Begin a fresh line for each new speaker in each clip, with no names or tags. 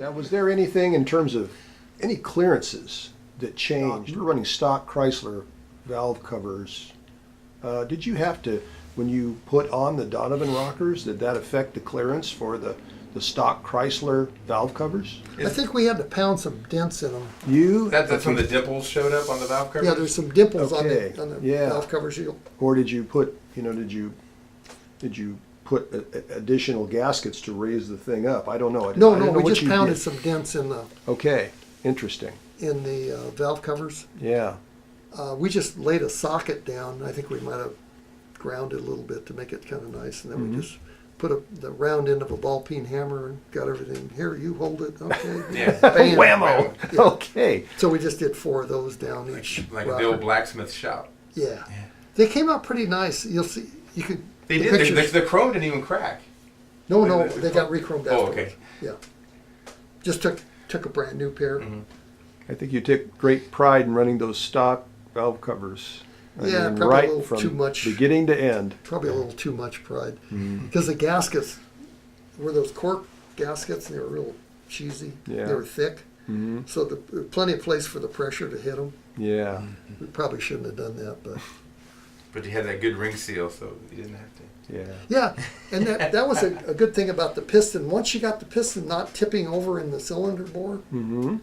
Now, was there anything in terms of any clearances that changed? You were running stock Chrysler valve covers. Did you have to, when you put on the Donovan rockers, did that affect the clearance for the stock Chrysler valve covers?
I think we had to pound some dents in them.
That's when the dimples showed up on the valve cover?
Yeah, there's some dimples
Okay,
on the
yeah.
valve covers.
Or did you put, did you put additional gaskets to raise the thing up? I don't know. I
No,
didn't know
we
what
just
you
pounded
did.
some dents in the
Okay, interesting.
valve covers.
Yeah.
We just laid a socket down. I think we might have ground it a little bit to make it kind of nice, and then we just put the round end of a ball peen hammer and got everything. Here, you hold it. Okay.
Yeah.
Bam.
Whammo!
Yeah.
Okay.
So we just did 4 of those down each.
Like
rocker.
the old blacksmith shop.
Yeah. They came out pretty nice. You'll see. You could.
They
the
did.
pictures-
The chrome didn't even crack.
No, they got re-chromed
Oh,
afterwards.
okay.
Yeah. Just took a brand new pair.
I think you took great pride in running those stock valve covers. I
Yeah,
mean,
probably a
right
little
from
too much.
beginning to end.
Probably a little too much pride. Because the gaskets were those cork gaskets, and they were real cheesy.
Yeah.
They were thick. So there was plenty of place for the pressure to hit them.
Yeah.
We probably shouldn't have done that, but
But you had that good ring seal, so you didn't have to.
Yeah.
yeah. And that was a good thing about the piston. Once you got the piston not tipping over in the cylinder bore,
Mm-hmm.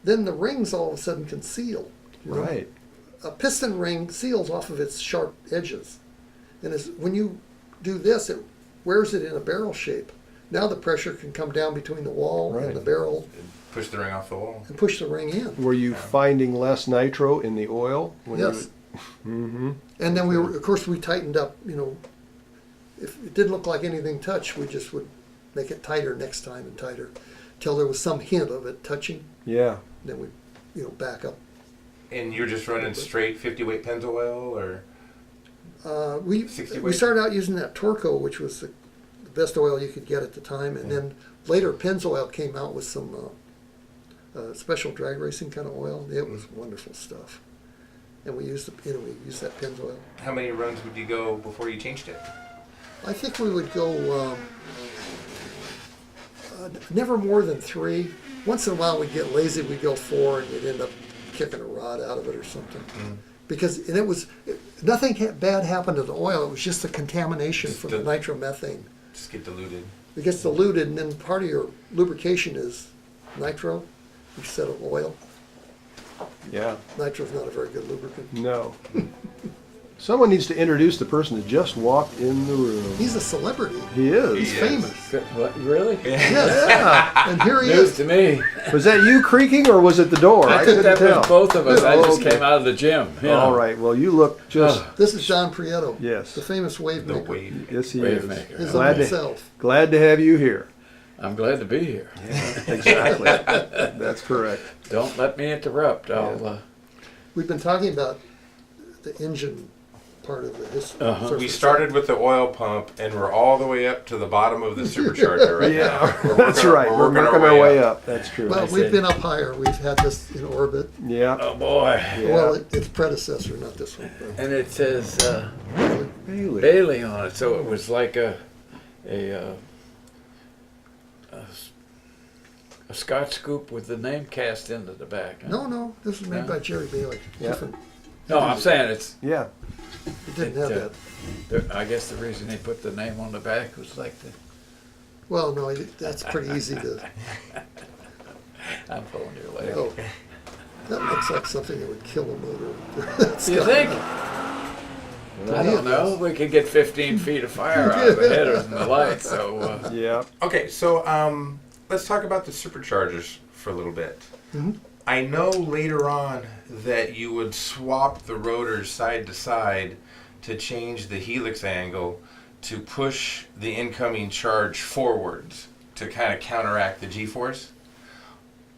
then the rings all of a sudden can seal. you know?
Right.
A piston ring seals off of its sharp edges. And when you do this, it wears it in a barrel shape. Now the pressure can come down between the wall
Right.
and the barrel
Push the ring off the wall.
and push the ring in.
Were you finding less nitro in the oil?
Yes.
Mm-hmm.
And then of course, we tightened up, if it didn't look like anything touched, we just would make it tighter next time and tighter till there was some hint of it touching.
Yeah.
Then we, back up.
And you're just running straight 50 weight Pennzoil, or
We
60
we
weight?
started out using that Torco, which was the best oil you could get at the time, and then later Pennzoil came out with some special drag racing kind of oil. It was wonderful stuff, and we used that Pennzoil.
how many runs would you go before you changed it?
I think we would go never more than 3. Once in a while we'd get lazy, we'd go 4, and we'd end up kicking a rod out of it or something. Because nothing bad happened to the oil. It was just the contamination from the nitromethane.
Just get diluted.
It gets diluted, and then part of your lubrication is nitro instead of oil.
Yeah.
Nitro's not a very good lubricant.
No. Someone needs to introduce the person that just walked in the room.
He's a celebrity.
He is.
He's
He is.
famous.
What, really?
Yes.
Yeah.
And here he
News
is.
to me.
Was that you creaking or was it the door?
I
couldn't
think that
tell.
was both of us. I
Oh,
just
okay.
came out of the gym. you know.
All right. Well, you look just.
This is John Prieto.
Yes.
The famous wave
The
maker.
wave.
Yes, he
Wave
is.
maker.
His
Glad
own
to,
self.
glad to have you here.
I'm glad to be here.
Exactly. That's correct.
Don't let me interrupt. I'll.
We've been talking about the engine part of the history.
We started with the oil pump, and we're all the way up to the bottom of the supercharger right now.
Yeah,
We're
that's
working-
right. We're working our way up. That's true.
Well,
I
we've
said-
been up higher. We've had this in orbit.
Yeah.
Oh boy.
Yeah.
Well, its predecessor, not this one. but-
And it says
Bailey.
Bailey on it, so it was like a Scotch scoop with the name cast into the back. huh?
No, this was made
No?
by Jerry Bailey.
Yeah.
Different.
No, I'm saying it's.
Yeah.
It didn't have
uh,
that.
I guess the reason they put the name on the back was like the.
Well, no, that's pretty easy to.
I'm pulling your leg.
Oh, that looks like something that would kill a motor.
You think?
To
I
me
don't
it
know.
does.
We could get 15 feet of fire out of the headers and the lights. So
Yeah.
Okay, so let's talk about the superchargers for a little bit.
Mhm.
I know later on that you would swap the rotors side to side to change the helix angle to push the incoming charge forwards to kind of counteract the G-force.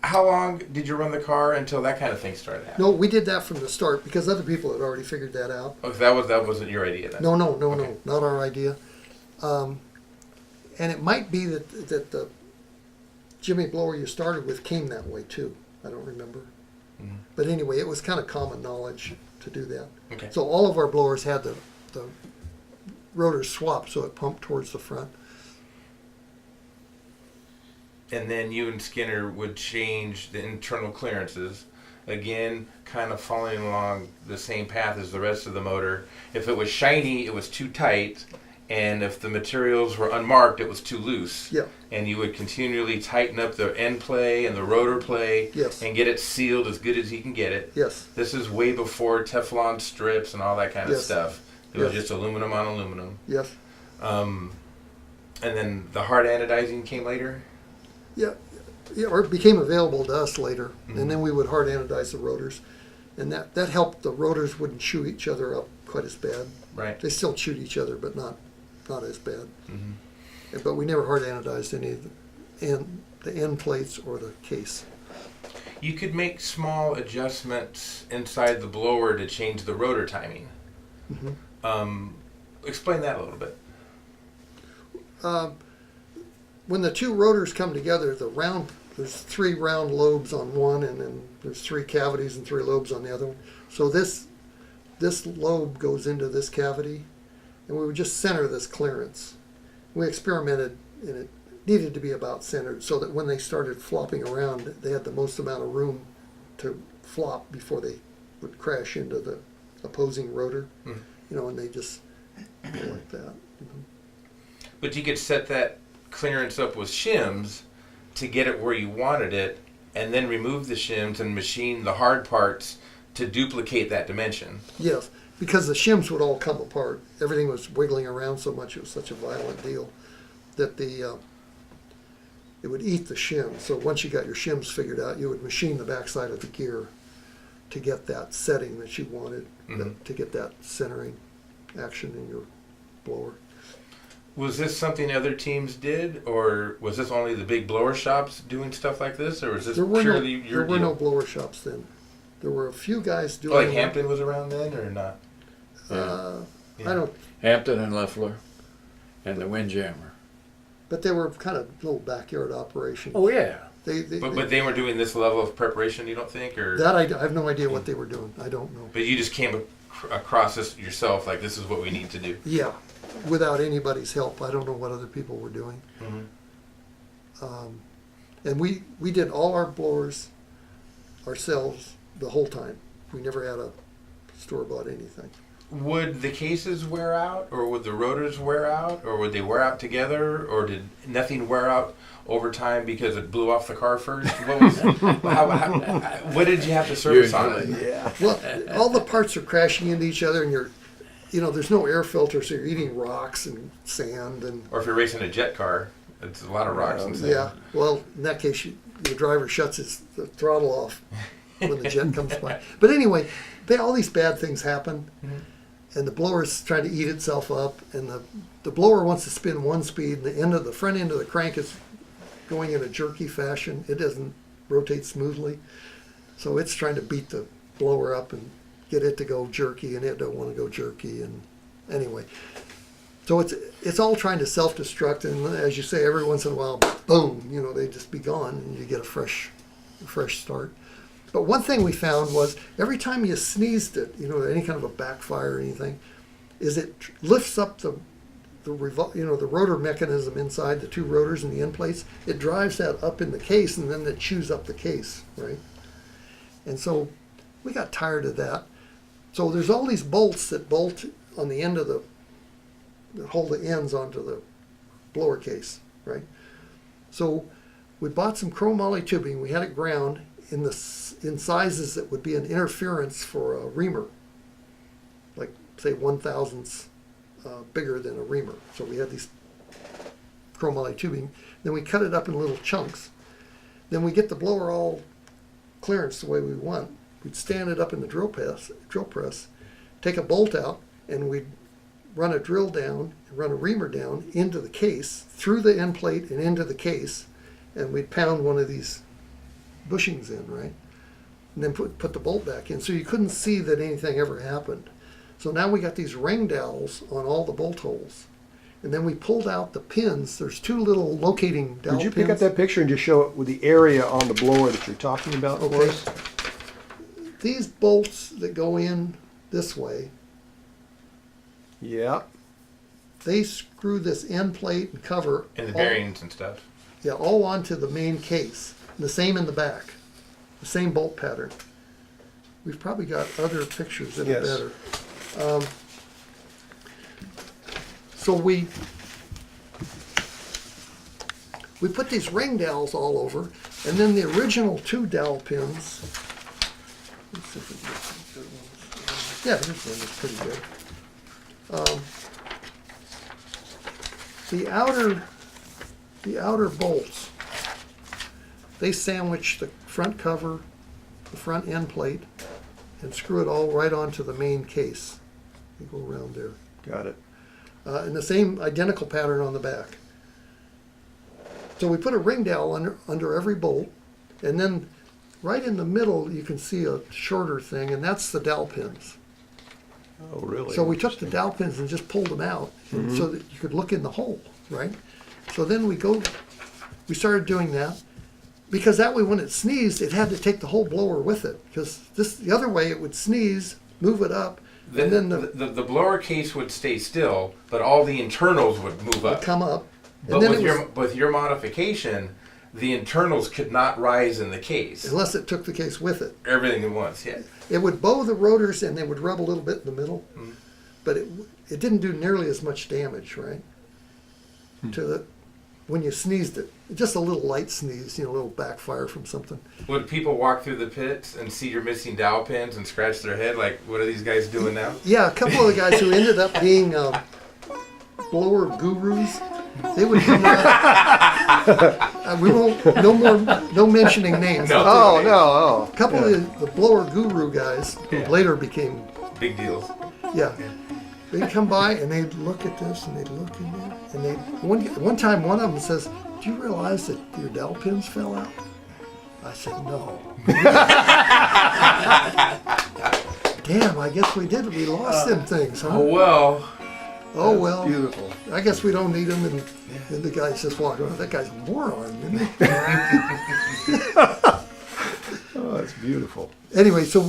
How long did you run the car until that kind of thing started happening?
No, we did that from the start because other people had already figured that out.
Oh, that wasn't your idea then?
No,
Okay.
not our idea. And it might be that the Jimmy blower you started with came that way too. I don't remember.
Mhm.
But anyway, it was kind of common knowledge to do that.
Okay.
So all of our blowers had the rotors swapped so it pumped towards the front.
and then you and Skinner would change the internal clearances. Again, kind of following along the same path as the rest of the motor. If it was shiny, it was too tight, and if the materials were unmarked, it was too loose.
Yeah.
And you would continually tighten up the end play and the rotor play,
Yes.
and get it sealed as good as you can get it.
Yes.
This is way before Teflon strips and all that kind of
Yes.
stuff. It was
Yes.
just aluminum on aluminum.
Yes.
And then the hard anodizing came later.
Yeah. Yeah. Or it became available to us later, and then we would hard anodize the rotors, and that helped. The rotors wouldn't chew each other up quite as bad.
Right.
They still chewed each other, but not as bad. But we never hard anodized any of the end plates or the case.
You could make small adjustments inside the blower to change the rotor timing. Explain that a little bit.
When the two rotors come together, there's 3 round lobes on one, and then there's 3 cavities and 3 lobes on the other one. So this lobe goes into this cavity, and we would just center this clearance. We experimented, and it needed to be about centered so that when they started flopping around, they had the most amount of room to flop before they would crash into the opposing rotor. And they just go like that.
But you could set that clearance up with shims to get it where you wanted it, and then remove the shims and machine the hard parts to duplicate that dimension.
Yes, because the shims would all come apart. Everything was wiggling around so much; it was such a violent deal that it would eat the shims. So once you got your shims figured out, you would machine the backside of the gear to get that setting that you wanted, to get that centering action in your blower.
Was this something other teams did, or was this only the big blower shops doing stuff like this, or was this purely your
there were
deal?
no blower shops then. There were a few guys doing.
Like Hampton was around then, or not?
I don't.
Hampton and Leffler and the Windjammer.
But they were kind of little backyard operations.
Oh, yeah.
But they weren't doing this level of preparation, you don't think, or
that I have no idea what they were doing. I don't know.
But you just came across this yourself, like this is what we need to do.
Yeah, without anybody's help. I don't know what other people were doing. And we did all our blowers ourselves the whole time. We never had a store-bought anything.
Would the cases wear out, or would the rotors wear out, or would they wear out together, or did nothing wear out over time because it blew off the car first? What was what did you have to service on it?
Yeah.
Well, all the parts are crashing into each other, and there's no air filter, so you're eating rocks and sand and.
Or if you're racing a jet car, it's a lot of rocks and sand.
Yeah. Well, in that case, the driver shuts the throttle off when the jet comes by. But anyway, all these bad things happen. And the blower's trying to eat itself up, and the blower wants to spin one speed, and the front end of the crank is going in a jerky fashion. It doesn't rotate smoothly, so it's trying to beat the blower up and get it to go jerky, and it don't want to go jerky. And anyway, so it's all trying to self-destruct, and as you say, every once in a while, boom, they just be gone, and you get a fresh start. But one thing we found was every time you sneezed it, any kind of a backfire or anything, is it lifts up the rotor mechanism inside the 2 rotors and the end plates. It drives that up in the case, and then it chews up the case, right? And so we got tired of that. So there's all these bolts that bolt on the end of that hold the ends onto the blower case, right? So we bought some chromoly tubing. We had it ground in sizes that would be an interference for a reamer, like say 1/1000th bigger than a reamer. So we had these chromoly tubing. Then we cut it up in little chunks. Then we get the blower all clearance the way we want. We'd stand it up in the drill press, take a bolt out, and we'd run a drill down, run a reamer down into the case, through the end plate and into the case, and we'd pound one of these bushings in, right? And then put the bolt back in. So you couldn't see that anything ever happened. So now we got these ring dowels on all the bolt holes. And then we pulled out the pins. There's 2 little locating dowel pins.
Would you pick up that picture and just show it with the area on the blower that you're talking about for
Okay.
us?
These bolts that go in this way,
Yeah.
they screw this end plate and cover.
And the
all-
bearings and stuff.
Yeah, all onto the main case. The same in the back. The same bolt pattern. We've probably got other pictures that are
Yes.
better. So we put these ring dowels all over, and then the original 2 dowel pins. Let's see if we can get some good ones. Yeah, this one is pretty good. The outer bolts, they sandwich the front cover, the front end plate, and screw it all right onto the main case. You go around there.
Got it.
And the same identical pattern on the back. So we put a ring dowel under every bolt, and then right in the middle you can see a shorter thing, and that's the dowel pins.
Oh, really?
So we took the dowel pins and just pulled them out, and so that you could look in the hole, right? So then we started doing that, because that way when it sneezed, it had to take the whole blower with it, because the other way it would sneeze, move it up, and then
The blower case would stay still, but all the internals would move
would
up.
come up.
But
And then
with your modification, the internals could not rise in the case.
unless it took the case with it.
Everything at once, yeah.
It would bow the rotors and they would rub a little bit in the middle, but it didn't do nearly as much damage, right? When you sneezed it. Just a little light sneeze, a little backfire from something.
Would people walk through the pits and see your missing dowel pins and scratch their head like, what are these guys doing now?
Yeah, a couple of the guys who ended up being blower gurus, they would come out. We won't, no mentioning names.
No.
Oh, no, oh.
A couple of the blower guru guys who
Yeah.
later became,
Big deals.
yeah. They'd come by and they'd look at this and they'd look in there. And one time one of them says, "Do you realize that your dowel pins fell out?" I said, "No." Damn, I guess we did. We lost them things, huh?
Oh, well.
Oh, well.
Beautiful.
I guess we don't need them. And the guy just walked around. That guy's a moron, isn't he?
Oh, that's beautiful.
Anyway, so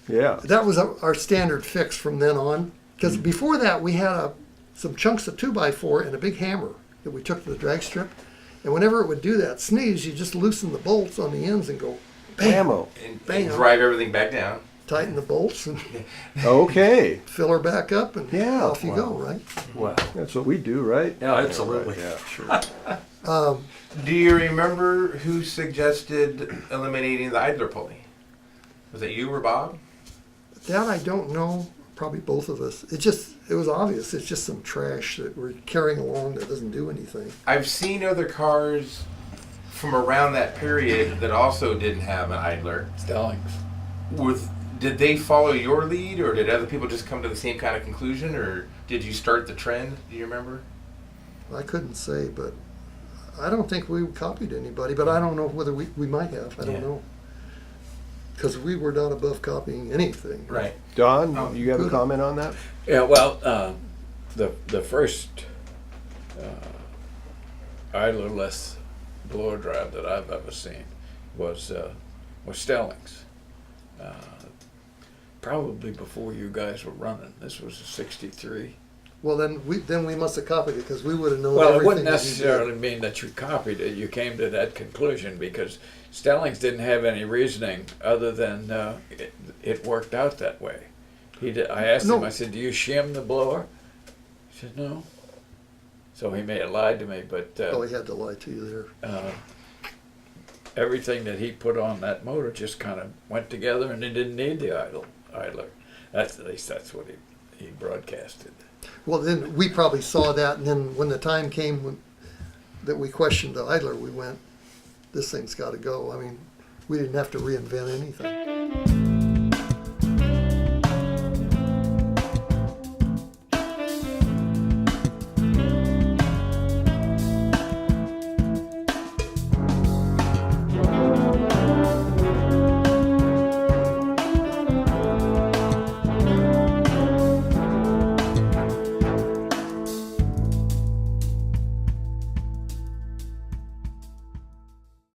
Yeah.
that was our standard fix from then on. Because before that, we had some chunks of 2x4 and a big hammer that we took to the drag strip. And whenever it would do that sneeze, you just loosen the bolts on the ends and go, bam,
Ammo.
And
Bam.
drive everything back down.
tighten the bolts and
Okay.
fill her back up, and
Yeah,
off you
wow.
go, right?
Wow.
That's what we do, right?
Yeah, absolutely.
Yeah, sure.
Do you remember who suggested eliminating the idler pulley? Was it you or Bob?
That I don't know. Probably both of us. It was obvious. It's just some trash that we're carrying along that doesn't do anything.
I've seen other cars from around that period that also didn't have an idler.
Stallings.
Did they follow your lead, or did other people just come to the same kind of conclusion, or did you start the trend? Do you remember?
I couldn't say, but I don't think we copied anybody. But I don't know whether we might have. I don't
Yeah.
know. Because we were not above copying anything.
Right.
Don,
Oh,
you have a
good.
comment on that?
Yeah, well, the first idlerless blower drive that I've ever seen was Stellings. Probably before you guys were running. This was a '63.
Well, then we must have copied it because we would have known
Well, it
everything.
wouldn't
that he did.
necessarily mean that you copied it. You came to that conclusion because Stellings didn't have any reasoning other than it worked out that way. I asked him,
No.
I said, "Do you shim the blower?" He said, "No." So he may have lied to me, but
Oh, he had to lie to you there.
everything that he put on that motor just kind of went together, and he didn't need the idler. At least that's what he broadcasted.
Well, then we probably saw that, and then when the time came that we questioned the idler, we went, "This thing's got to go." I mean, we didn't have to reinvent anything.